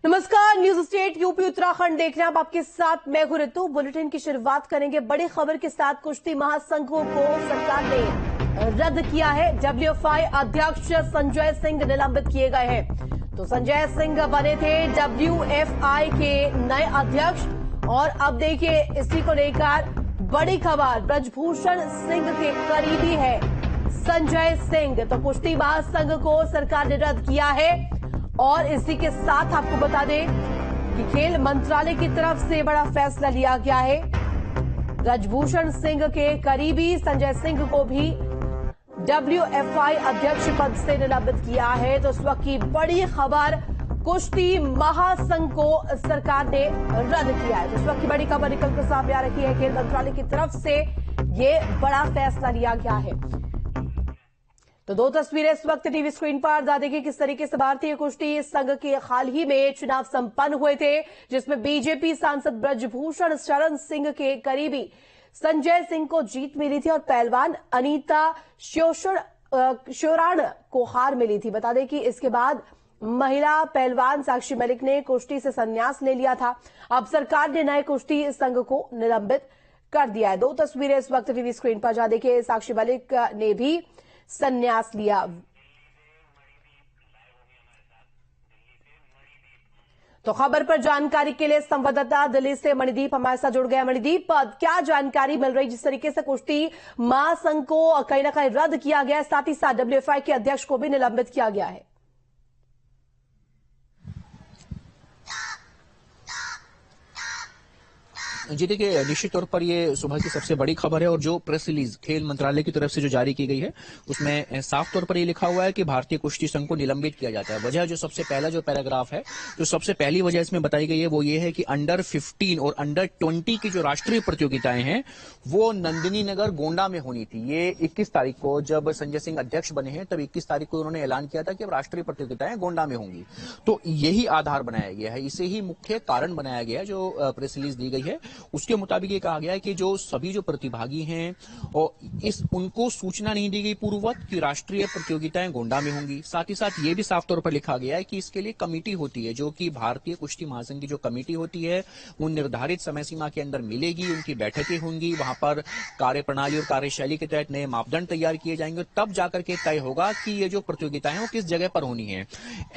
नमस्कार, news state UP Uttarakhand देख रहे हैं आप। आपके साथ मैं हूं ऋतु। बुलेटिन की शुरुआत करेंगे बड़ी खबर के साथ। कुश्ती महासंघों को सरकार ने रद्द किया है। डब्ल्यूएफआई अध्यक्ष संजय सिंह निलंबित किए गए हैं। तो संजय सिंह बने थे डब्ल्यूएफआई के नए अध्यक्ष और अब देखिए इसी को लेकर बड़ी खबर। ब्रजभूषण सिंह के करीबी है संजय सिंह। तो कुश्ती महासंघ को सरकार ने रद्द किया है और इसी के साथ आपको बता दें कि खेल मंत्रालय की तरफ से बड़ा फैसला लिया गया है। ब्रजभूषण सिंह के करीबी संजय सिंह को भी डब्ल्यूएफआई अध्यक्ष पद से निलंबित किया है। तो इस वक्त की बड़ी खबर, कुश्ती महासंघ को सरकार ने रद्द किया है। तो इस वक्त की बड़ी खबर निकलकर सामने आ रही है। खेल मंत्रालय की तरफ से ये बड़ा फैसला लिया गया है। तो दो तस्वीरें इस वक्त टीवी स्क्रीन पर देखिए किस तरीके से भारतीय कुश्ती संघ के हाल ही में चुनाव संपन्न हुए थे, जिसमें बीजेपी सांसद ब्रजभूषण शरण सिंह के करीबी संजय सिंह को जीत मिली थी और पहलवान अनीता श्योराण को हार मिली थी। बता दें कि इसके बाद महिला पहलवान साक्षी मलिक ने कुश्ती से संन्यास ले लिया था। अब सरकार ने नए कुश्ती संघ को निलंबित कर दिया है। दो तस्वीरें इस वक्त टीवी स्क्रीन पर देखिए। साक्षी मलिक ने भी संन्यास लिया। तो खबर पर जानकारी के लिए संवाददाता दिल्ली से मणिदीप हमारे साथ जुड़ गया। मणिदीप, क्या जानकारी मिल रही जिस तरीके से कुश्ती महासंघ को कहीं ना कहीं रद्द किया गया है, साथ ही साथ डब्ल्यूएफआई के अध्यक्ष को भी निलंबित किया गया है? जी देखिए, निश्चित तौर पर ये सुबह की सबसे बड़ी खबर है और जो प्रेस रिलीज खेल मंत्रालय की तरफ से जो जारी की गई है उसमें साफ तौर पर ये लिखा हुआ है कि भारतीय कुश्ती संघ को निलंबित किया जाता है। वजह जो सबसे पहला जो पैराग्राफ है, जो सबसे पहली वजह इसमें बताई गई है वो ये है कि अंडर 15 और अंडर 20 की जो राष्ट्रीय प्रतियोगिताएं हैं वो नंदिनी नगर गोंडा में होनी थी। ये 21 तारीख को जब संजय सिंह अध्यक्ष बने हैं तब 21 तारीख को उन्होंने ऐलान किया था कि अब राष्ट्रीय प्रतियोगिताएं गोंडा में होंगी। तो यही आधार बनाया गया है, इसे ही मुख्य कारण बनाया गया है। जो प्रेस रिलीज दी गई है उसके मुताबिक ये कहा गया है कि जो सभी जो प्रतिभागी हैं और उनको सूचना नहीं दी गई पूर्ववत कि राष्ट्रीय प्रतियोगिताएं गोंडा में होंगी। साथ ही साथ ये भी साफ तौर पर लिखा गया है कि इसके लिए कमेटी होती है, जो कि भारतीय कुश्ती महासंघ की जो कमेटी होती है वो निर्धारित समय सीमा के अंदर मिलेगी, उनकी बैठकें होंगी, वहां पर कार्यप्रणाली और कार्यशैली के तहत नए मापदंड तैयार किए जाएंगे, तब जाकर के तय होगा कि ये जो प्रतियोगिताएं वो किस जगह पर होनी है।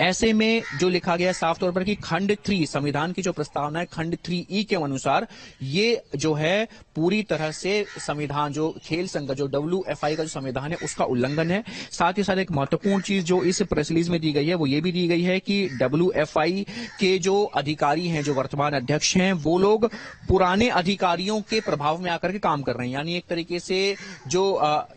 ऐसे में जो लिखा गया है साफ तौर पर कि खंड 3 संविधान की जो प्रस्तावना है खंड 3E के अनुसार ये जो है पूरी तरह से संविधान, जो खेल संघ जो डब्ल्यूएफआई का जो संविधान है उसका उल्लंघन है। साथ ही साथ एक महत्वपूर्ण चीज जो इस प्रेस रिलीज में दी गई है वो ये भी दी गई है कि डब्ल्यूएफआई के जो अधिकारी हैं, जो वर्तमान अध्यक्ष हैं, वो लोग पुराने अधिकारियों के प्रभाव में आकर के काम कर रहे हैं। यानी एक तरीके से जो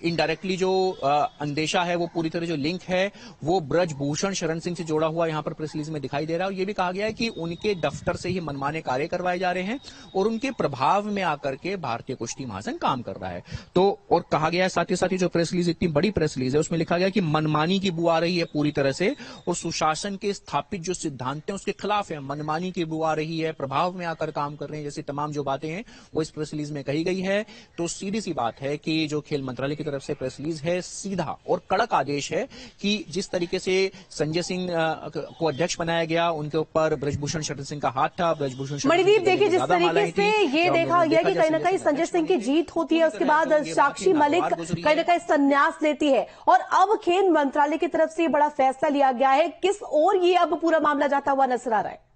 इनडायरेक्टली जो अंदेशा है, वो पूरी तरह जो लिंक है वो ब्रजभूषण शरण सिंह से जोड़ा हुआ यहां पर प्रेस रिलीज में दिखाई दे रहा है। और ये भी कहा गया है कि उनके दफ्तर से ही मनमाने कार्य करवाए जा रहे हैं और उनके प्रभाव में आकर के भारतीय कुश्ती महासंघ काम कर रहा है। तो और कहा गया है साथ ही साथ जो प्रेस रिलीज, इतनी बड़ी प्रेस रिलीज है, उसमें लिखा गया कि मनमानी की बू आ रही है पूरी तरह से और सुशासन के स्थापित जो सिद्धांत हैं उसके खिलाफ है। मनमानी की बू आ रही है, प्रभाव में आकर काम कर रहे हैं, जैसी तमाम जो बातें हैं वो इस प्रेस रिलीज में कही गई है। तो सीधी सी बात है कि जो खेल मंत्रालय की तरफ से प्रेस रिलीज है, सीधा और कड़क आदेश है कि जिस तरीके से संजय सिंह को अध्यक्ष बनाया गया, उनके ऊपर ब्रजभूषण शरण सिंह का हाथ था। ब्रजभूषण मणिदीप, देखिए जिस तरीके से ये देखा गया कि कहीं ना कहीं संजय सिंह की जीत होती है, उसके बाद साक्षी मलिक कहीं ना कहीं संन्यास लेती है और अब खेल मंत्रालय की तरफ से बड़ा फैसला लिया गया है। किस ओर ये अब पूरा मामला जाता हुआ नजर आ रहा है?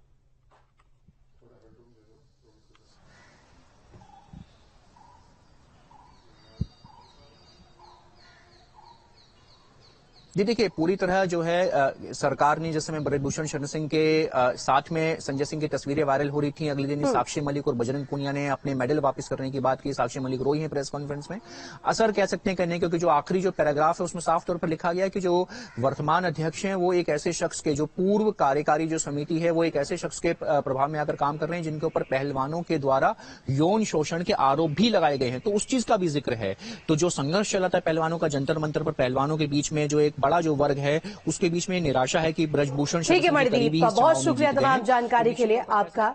जी देखिए, पूरी तरह जो है सरकार ने जिस समय ब्रजभूषण शरण सिंह के साथ में संजय सिंह की तस्वीरें वायरल हो रही थी, अगले दिन साक्षी मलिक और बजरंग पुनिया ने अपने मेडल वापस करने की बात की। साक्षी मलिक रोई है प्रेस कॉन्फ्रेंस में। असर कह सकते हैं करने, क्योंकि जो आखिरी जो पैराग्राफ है उसमें साफ तौर पर लिखा गया है कि जो वर्तमान अध्यक्ष हैं वो एक ऐसे शख्स के, जो पूर्व कार्यकारी जो समिति है वो एक ऐसे शख्स के प्रभाव में आकर काम कर रहे हैं जिनके ऊपर पहलवानों के द्वारा यौन शोषण के आरोप भी लगाए गए हैं। तो उस चीज का भी जिक्र है। तो जो संघर्ष चला था पहलवानों का जंतर मंतर पर, पहलवानों के बीच में जो एक बड़ा जो वर्ग है उसके बीच में निराशा है कि ब्रजभूषण। ठीक है मणिदीप, बहुत शुक्रिया तमाम जानकारी के लिए आपका।